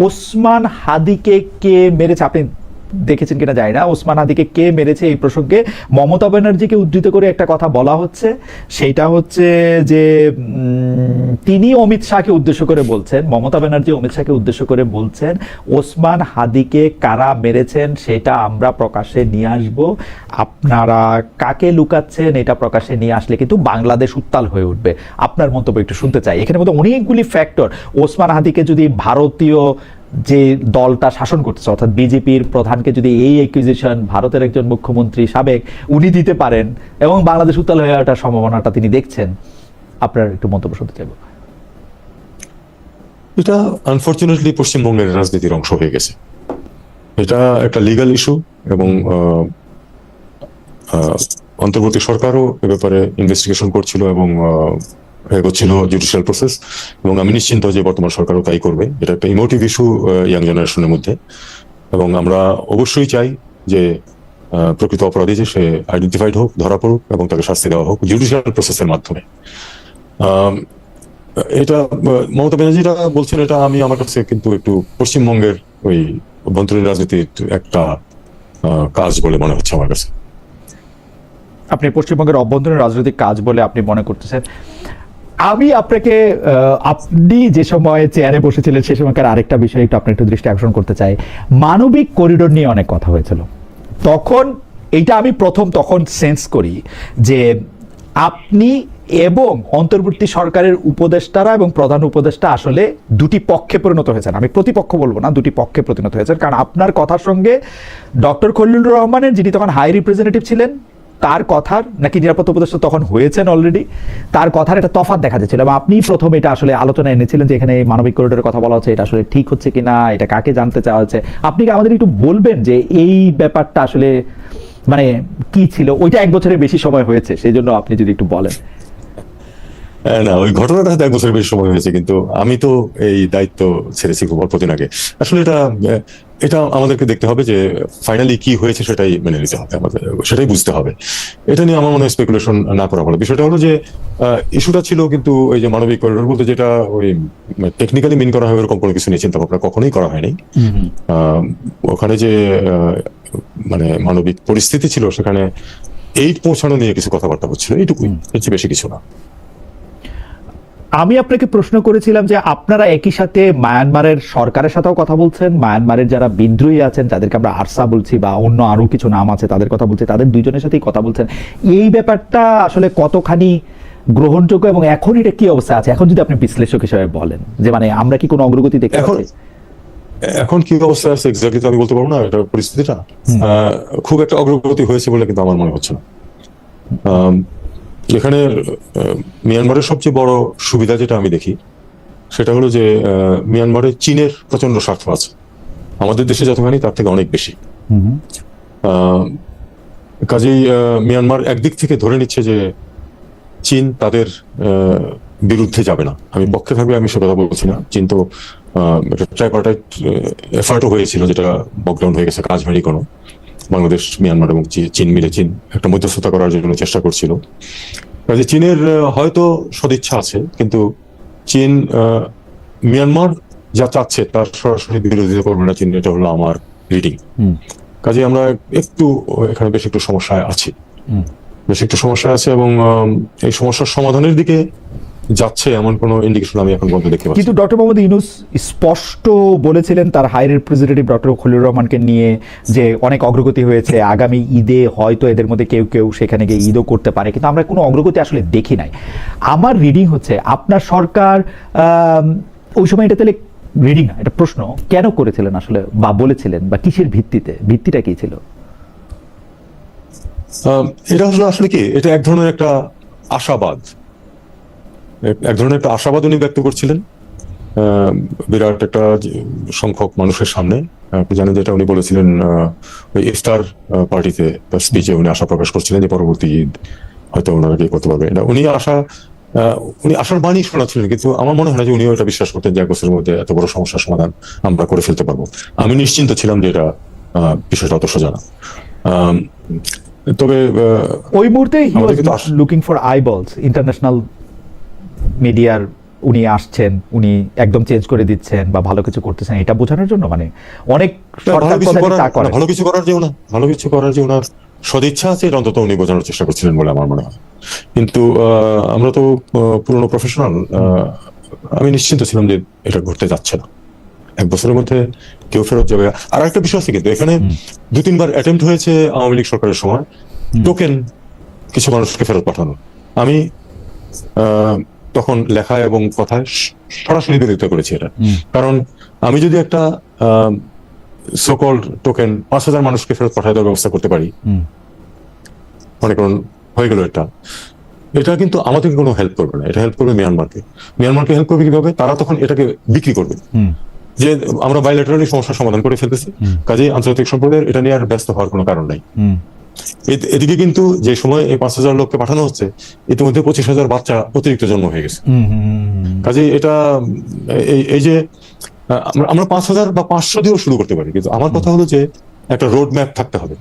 ওসমান হাদিকে কে মেরেছে আপনি দেখেছেন কিনা জানি না, ওসমান হাদিকে কে মেরেছে এই প্রসঙ্গে মমতা ব্যানার্জিকে উদ্ধৃত করে একটা কথা বলা হচ্ছে, সেটা হচ্ছে যে তিনি অমিত শাহকে উদ্দেশ্য করে বলছেন, মমতা ব্যানার্জি অমিত শাহকে উদ্দেশ্য করে বলছেন ওসমান হাদিকে কারা মেরেছেন সেটা আমরা প্রকাশ্যে নিয়ে আসব, আপনারা কাকে লুকাচ্ছেন এটা প্রকাশ্যে নিয়ে আসলে কিন্তু বাংলাদেশ উত্তাল হয়ে উঠবে। আপনার মন্তব্য একটু শুনতে চাই। এখানে মধ্যে অনেকগুলি ফ্যাক্টর, ওসমান হাদিকে যদি ভারতীয় যে দলটা শাসন করতেছে অর্থাৎ বিজেপির প্রধানকে যদি এই অ্যাকুইজিশন ভারতের একজন মুখ্যমন্ত্রী সাবেক উনি দিতে পারেন এবং বাংলাদেশ উত্তাল হয়ে ওঠার সম্ভাবনাটা তিনি দেখছেন, আপনার একটু মন্তব্য শুনতে চাইব। এটা আনফরচুনেটলি পশ্চিমবঙ্গের রাজনীতির অংশ হয়ে গেছে। এটা একটা লিগ্যাল ইস্যু এবং অন্তর্বর্তী সরকারও এ ব্যাপারে ইনভেস্টিগেশন করছিল এবং এগোচ্ছিল জুডিশিয়াল প্রসেস, এবং আমি নিশ্চিন্ত যে বর্তমান সরকারও তাই করবে। এটা একটা ইমোটিভ ইস্যু ইয়াং জেনারেশনের মধ্যে, এবং আমরা অবশ্যই চাই যে প্রকৃত অপরাধী যে সে আইডেন্টিফাইড হোক, ধরা পড়ুক এবং তাকে শাস্তি দেওয়া হোক জুডিশিয়াল প্রসেসের মাধ্যমে। এটা মমতা ব্যানার্জিরা বলছেন, এটা আমি আমার কাছে কিন্তু একটু পশ্চিমবঙ্গের ওই অভ্যন্তরীণ রাজনীতির একটা কাজ বলে মনে হচ্ছে আমার কাছে। আপনি পশ্চিমবঙ্গের অভ্যন্তরীণ রাজনৈতিক কাজ বলে আপনি মনে করতেছেন। আমি আপনাকে আপনি যে সময় চেয়ারে বসেছিলেন সে সময়কার আরেকটা বিষয় একটু আপনার একটু দৃষ্টি আকর্ষণ করতে চাই। মানবিক করিডোর নিয়ে অনেক কথা হয়েছিল তখন, এইটা আমি প্রথম তখন সেন্স করি যে আপনি এবং অন্তর্বর্তী সরকারের উপদেষ্টারা এবং প্রধান উপদেষ্টা আসলে দুটি পক্ষে পরিণত হয়েছেন। আমি প্রতিপক্ষ বলবো না, দুটি পক্ষে পরিণত হয়েছেন, কারণ আপনার কথার সঙ্গে ডক্টর খলিলুর রহমানের, যিনি তখন হাই রিপ্রেজেন্টেটিভ ছিলেন, তার কথার নাকি নিরাপত্তা উপদেষ্টা তখন হয়েছেন অলরেডি, তার কথার একটা তফাৎ দেখা যাচ্ছিল এবং আপনি প্রথম এটা আসলে আলোচনায় এনেছিলেন যে এখানে মানবিক করিডোরের কথা বলা হচ্ছে, এটা আসলে ঠিক হচ্ছে কিনা, এটা কাকে জানতে চাওয়া হচ্ছে। আপনি কি আমাদের একটু বলবেন যে এই ব্যাপারটা আসলে মানে কি ছিল? ওইটা 1 বছরের বেশি সময় হয়েছে, সেই জন্য আপনি যদি একটু বলেন। না, ওই ঘটনাটা হয়তো 1 বছরের বেশি সময় হয়েছে, কিন্তু আমি তো এই দায়িত্ব ছেড়েছি খুব অল্প দিন আগে। আসলে এটা আমাদেরকে দেখতে হবে যে ফাইনালি কি হয়েছে সেটাই মেনে নিতে হবে, আমাদের সেটাই বুঝতে হবে। এটা নিয়ে আমার মনে হয় স্পেকুলেশন না করা ভালো। বিষয়টা হলো যে ইস্যুটা ছিল কিন্তু ওই যে মানবিক করিডোর বলতে যেটা ওই টেকনিক্যালি মিন করা হয় এরকম কোনো কিছু নিয়ে চিন্তা ভাবনা কখনোই করা হয়নি। ওখানে যে মানে মানবিক পরিস্থিতি ছিল সেখানে এইড পৌঁছানো নিয়ে কিছু কথাবার্তা হচ্ছিল, এইটুকুই, এর চেয়ে বেশি কিছু না। আমি আপনাকে প্রশ্ন করেছিলাম যে আপনারা একই সাথে মায়ানমারের সরকারের সাথেও কথা বলছেন, মায়ানমারের যারা বিদ্রোহী আছেন যাদেরকে আমরা আরসা বলছি বা অন্য আরো কিছু নাম আছে তাদের কথা বলছি, তাদের দুইজনের সাথেই কথা বলছেন। এই ব্যাপারটা আসলে কতখানি গ্রহণযোগ্য এবং এখন এটা কি অবস্থা আছে, এখন যদি আপনি বিশ্লেষক হিসেবে বলেন যে মানে আমরা কি কোনো অগ্রগতি দেখতে পাচ্ছি? এখন কি অবস্থা আছে এক্স্যাক্টলি তো আমি বলতে পারবো না, এটা পরিস্থিতিটা খুব একটা অগ্রগতি হয়েছে বলে কিন্তু আমার মনে হচ্ছে না। এখানে মিয়ানমারের সবচেয়ে বড় সুবিধা যেটা আমি দেখি সেটা হলো যে মিয়ানমারে চীনের প্রচন্ড স্বার্থ আছে, আমাদের দেশে যতখানি তার থেকে অনেক বেশি। কাজেই মিয়ানমার একদিক থেকে ধরে নিচ্ছে যে চীন তাদের বিরুদ্ধে যাবে না। আমি পক্ষে থাকবে আমি সে কথা বলছি না, চীন তো ট্রাইপার্টাইট এফার্টও হয়েছিল যেটা বকডাউন হয়ে গেছে, কাজ হয়নি কোনো। বাংলাদেশ, মিয়ানমার এবং চীন মিলে চীন একটা মধ্যস্থতা করার জন্য চেষ্টা করছিল। কাজে চীনের হয়তো সদিচ্ছা আছে, কিন্তু চীন মিয়ানমার যা চাচ্ছে তার সরাসরি বিরোধিতা করবে না চীন, এটা হলো আমার রিডিং। কাজে আমরা একটু এখানে বেশ একটু সমস্যায় আছি, এবং এই সমস্যার সমাধানের দিকে যাচ্ছে এমন কোনো ইন্ডিকেশন আমি এখন পর্যন্ত দেখতে পাচ্ছি। কিন্তু ডক্টর মোহাম্মদ ইউনূস স্পষ্ট বলেছিলেন তার হাই রিপ্রেজেন্টেটিভ ডক্টর খলিলুর রহমানকে নিয়ে যে অনেক অগ্রগতি হয়েছে, আগামী ঈদে হয়তো এদের মধ্যে কেউ কেউ সেখানে গিয়ে ঈদও করতে পারে, কিন্তু আমরা কোনো অগ্রগতি আসলে দেখি নাই। আমার রিডিং হচ্ছে আপনার সরকার ওই সময় এটা তাহলে রিডিং না, এটা প্রশ্ন, কেন করেছিলেন আসলে বা বলেছিলেন বা কিসের ভিত্তিতে, ভিত্তিটা কি ছিল? এটা হলো আসলে কি, এটা এক ধরনের একটা আশাবাদ, উনি ব্যক্ত করছিলেন বিরাট একটা সংখ্যক মানুষের সামনে। আপনি জানেন যেটা উনি বলেছিলেন ওই ইফতার পার্টিতে বা স্পিচে উনি আশা প্রকাশ করছিলেন যে পরবর্তী ঈদ হয়তো ওনারা কি করতে পারবে। এটা উনি আশার বাণী শোনাচ্ছিলেন, কিন্তু আমার মনে হয় না যে উনিও এটা বিশ্বাস করতেন যে 1 বছরের মধ্যে এত বড় সমস্যার সমাধান আমরা করে ফেলতে পারবো। আমি নিশ্চিন্ত ছিলাম যে এটা বিষয়টা অত সোজা না। তবে ওই মুহূর্তে লুকিং ফর আইবলস, ইন্টারন্যাশনাল মিডিয়ার উনি আসছেন, উনি একদম চেঞ্জ করে দিচ্ছেন বা ভালো কিছু করতেছেন, এটা বোঝানোর জন্য? মানে অনেক সরকার প্রধানই তা করে। ভালো কিছু করার যে ওনার সদিচ্ছা আছে এটা অন্তত উনি বোঝানোর চেষ্টা করছিলেন বলে আমার মনে হয়। কিন্তু আমরা তো পুরনো প্রফেশনাল, আমি নিশ্চিন্ত ছিলাম যে এটা ঘটতে যাচ্ছে না, 1 বছরের মধ্যে কেউ ফেরত যাবে। আর একটা বিষয় আছে, কিন্তু এখানে 2-3 বার অ্যাটেম্প্ট হয়েছে আওয়ামী লীগ সরকারের সময় টোকেন কিছু মানুষকে ফেরত পাঠানো। আমি তখন লেখা এবং কথায় সরাসরি বিরোধিতা করেছি এটা। কারণ আমি যদি একটা সোকল্ড টোকেন 5,000 মানুষকে ফেরত পাঠায় দেওয়ার ব্যবস্থা করতে পারি, মনে করুন হয়ে গেল, এটা কিন্তু আমাদেরকে কোনো হেল্প করবে না, এটা হেল্প করবে মিয়ানমারকে হেল্প করবে কিভাবে? তারা তখন এটাকে বিক্রি করবে যে আমরা বাইলেটারালি সমস্যার সমাধান করে ফেলতেছি, কাজেই আন্তর্জাতিক সম্প্রদায়ের এটা নিয়ে আর ব্যস্ত হওয়ার কোনো কারণ নাই। এদিকে কিন্তু যে সময় এই 5,000 লোককে পাঠানো হচ্ছে, ইতিমধ্যে 25,000 বাচ্চা অতিরিক্ত জন্ম হয়ে গেছে। কাজে এটা এই যে আমরা 5,000 বা 500 দিয়েও শুরু করতে পারি, কিন্তু আমার কথা হলো যে একটা রোড ম্যাপ থাকতে হবে,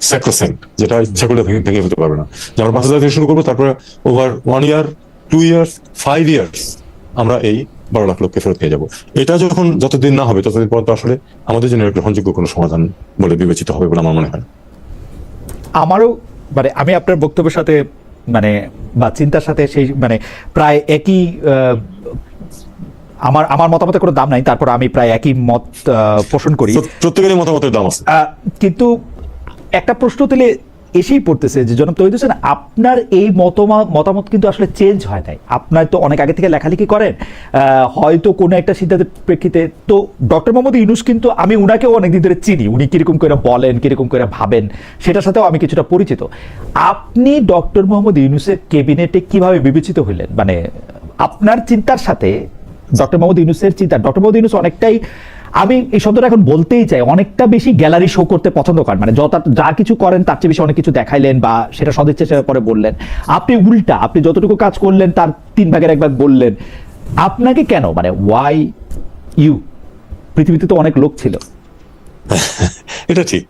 স্যাক্রোসেন্ট, যেটা ইচ্ছা করলে ভেঙে ফেলতে পারবে না। যে আমরা 5,000 থেকে শুরু করবো, তারপরে ওভার 1 year, 2 years, 5 years আমরা এই 12 লাখ লোককে ফেরত পেয়ে যাবো। এটা যতদিন না হবে ততদিন পর্যন্ত আসলে আমাদের জন্য গ্রহণযোগ্য কোনো সমাধান বলে বিবেচিত হবে বলে আমার মনে হয়। আমারও মানে আমি আপনার বক্তব্যের সাথে মানে বা চিন্তার সাথে সেই মানে প্রায় একই, আমার মতামতের কোনো দাম নাই, তারপর আমি প্রায় একই মত পোষণ করি। প্রত্যেকেরই মতামতের দাম আছে, কিন্তু একটা প্রশ্ন তুলে এসেই পড়তেছে যে জনাব তৌহিদ হোসেন, আপনার এই মতামত কিন্তু আসলে চেঞ্জ হয় নাই। আপনার তো অনেক আগে থেকে লেখালেখি করেন, হয়তো কোনো একটা সিদ্ধান্তের প্রেক্ষিতে তো ডক্টর মোহাম্মদ ইউনূস কিন্তু আমি উনাকেও অনেকদিন ধরে চিনি, উনি কিরকম করে বলেন, কিরকম করে ভাবেন, সেটার সাথেও আমি কিছুটা পরিচিত। আপনি ডক্টর মোহাম্মদ ইউনূসের ক্যাবিনেটে কিভাবে বিবেচিত হইলেন? মানে আপনার চিন্তার সাথে ডক্টর মোহাম্মদ ইউনূসের চিন্তা, ডক্টর মোহাম্মদ ইউনূস অনেকটাই, আমি এই শব্দটা এখন বলতেই চাই, অনেকটা বেশি গ্যালারি শো করতে পছন্দ করেন। মানে যা কিছু করেন তার চেয়ে বেশি অনেক কিছু দেখাইলেন বা সেটা সদিচ্ছা সেটা পরে বললেন। আপনি উল্টা, আপনি যতটুকু কাজ করলেন তার 3 ভাগের 1 ভাগ বললেন। আপনাকে কেন, মানে ওয়াই ইউ? পৃথিবীতে তো অনেক লোক ছিল। এটা ঠিক,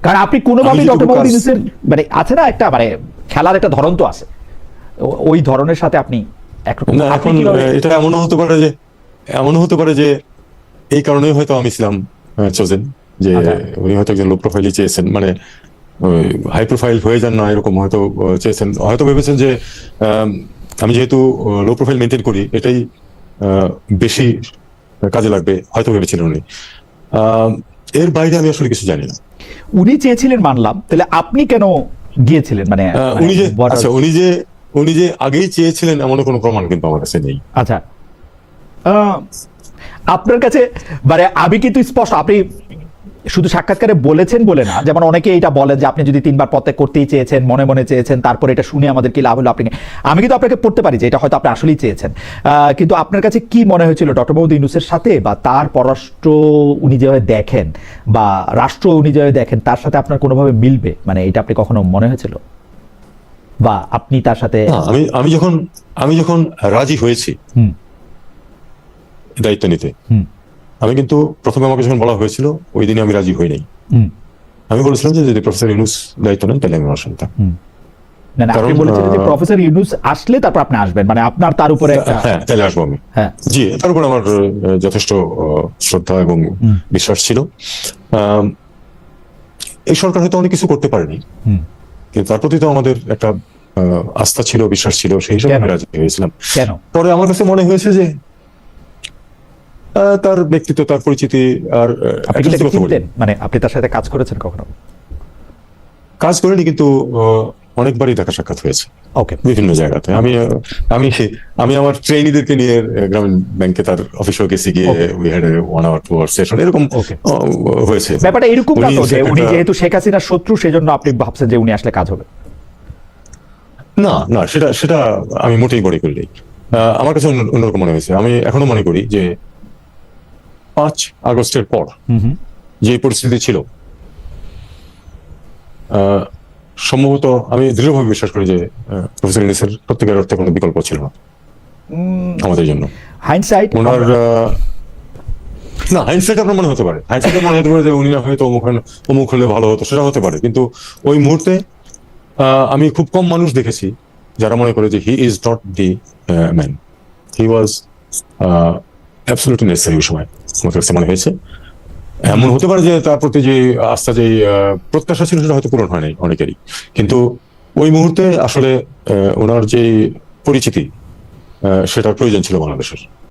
কারণ আপনি কোনোভাবেই ডক্টর মোহাম্মদ ইউনূসের মানে আছে না একটা মানে খেলার একটা ধরন তো আছে, ওই ধরনের সাথে আপনি একরকম। এখন এটা এমনও হতে পারে যে এই কারণেই হয়তো আমি ছিলাম চোজেন, যে উনি হয়তো একজন লো প্রোফাইলই চেয়েছেন, মানে হাই প্রোফাইল হয়ে যান না এরকম হয়তো চেয়েছেন, হয়তো ভেবেছেন যে আমি যেহেতু লো প্রোফাইল মেনটেন করি এটাই বেশি কাজে লাগবে, হয়তো ভেবেছিলেন উনি। এর বাইরে আমি আসলে কিছু জানি না। উনি চেয়েছিলেন মানলাম, তাহলে আপনি কেন গিয়েছিলেন? মানে উনি যে আগেই চেয়েছিলেন এমন কোনো প্রমাণ কিন্তু আমার কাছে নেই। আচ্ছা, আপনার কাছে মানে আমি কিন্তু স্পষ্ট, আপনি শুধু সাক্ষাৎকারে বলেছেন বলে না, যেমন অনেকে এটা বলেন যে আপনি যদি 3 বার পদত্যাগ করতেই চেয়েছেন, মনে মনে চেয়েছেন, তারপর এটা শুনে আমাদের কি লাভ হলো, আমি কিন্তু আপনাকে পড়তে পারি যে এটা হয়তো আপনি আসলেই চেয়েছেন। কিন্তু আপনার কাছে কি মনে হয়েছিল ডক্টর মোহাম্মদ ইউনূসের সাথে বা তার পররাষ্ট্র উনি যেভাবে দেখেন বা রাষ্ট্র উনি যেভাবে দেখেন তার সাথে আপনার কোনোভাবে মিলবে? মানে এটা আপনি কখনো মনে হয়েছিল বা আপনি তার সাথে? আমি যখন রাজি হয়েছি দায়িত্ব নিতে, আমি কিন্তু প্রথমে আমাকে যখন বলা হয়েছিল ওই দিনে আমি রাজি হই নাই। আমি বলেছিলাম যে যদি প্রফেসর ইউনূস দায়িত্ব নেন তাহলে আমি আসতাম। আপনি বলেছিলেন যে প্রফেসর ইউনূস আসলে তারপর আপনি আসবেন, মানে আপনার তার উপরে হ্যাঁ তাহলে আসবো আমি। জি, তার উপর আমার যথেষ্ট শ্রদ্ধা এবং বিশ্বাস ছিল। এই সরকার হয়তো অনেক কিছু করতে পারেনি, কিন্তু তার প্রতি তো আমাদের একটা আস্থা ছিল, বিশ্বাস ছিল, সেই হিসাবে আমি রাজি হয়েছিলাম। কেন? পরে আমার কাছে মনে হয়েছে যে তার ব্যক্তিত্ব, তার পরিচিতি, আর মানে আপনি তার সাথে কাজ করেছেন কখনো? কাজ করিনি, কিন্তু অনেকবারই দেখা সাক্ষাৎ হয়েছে বিভিন্ন জায়গাতে। আমি আমার ট্রেনিদেরকে নিয়ে গ্রামীণ ব্যাংকে তার অফিসে গেছি, গিয়ে we had 1 hour 2 hour session, এরকম হয়েছে। ব্যাপারটা এরকম না তো যে উনি যেহেতু শেখ হাসিনার শত্রু সেজন্য আপনি ভাবছেন যে উনি আসলে কাজ হবে? না, সেটা আমি মোটেই মনে করি। আমার কাছে অন্যরকম মনে হয়েছে। আমি এখনো মনে করি যে 5 আগস্টের পর যে পরিস্থিতি ছিল, সম্ভবত আমি দৃঢ়ভাবে বিশ্বাস করি যে প্রফেসর ইউনূসের প্রত্যেকের অর্থে কোনো বিকল্প ছিল না আমাদের জন্য। হাইন্ডসাইট আপনার মনে হতে পারে, যে উনি না হয়তো অমুক হলে ভালো হতো, সেটা হতে পারে, কিন্তু ওই মুহূর্তে আমি খুব কম মানুষ দেখেছি যারা মনে করে যে he is not the man, he was absolutely necessary ওই সময়, আমার কাছে মনে হয়েছে। এমন হতে পারে যে তার প্রতি যে আস্থা, যে প্রত্যাশা ছিল সেটা হয়তো পূরণ হয় নাই অনেকেরই, কিন্তু ওই মুহূর্তে আসলে ওনার যে পরিচিতি সেটার প্রয়োজন ছিল বাংলাদেশের।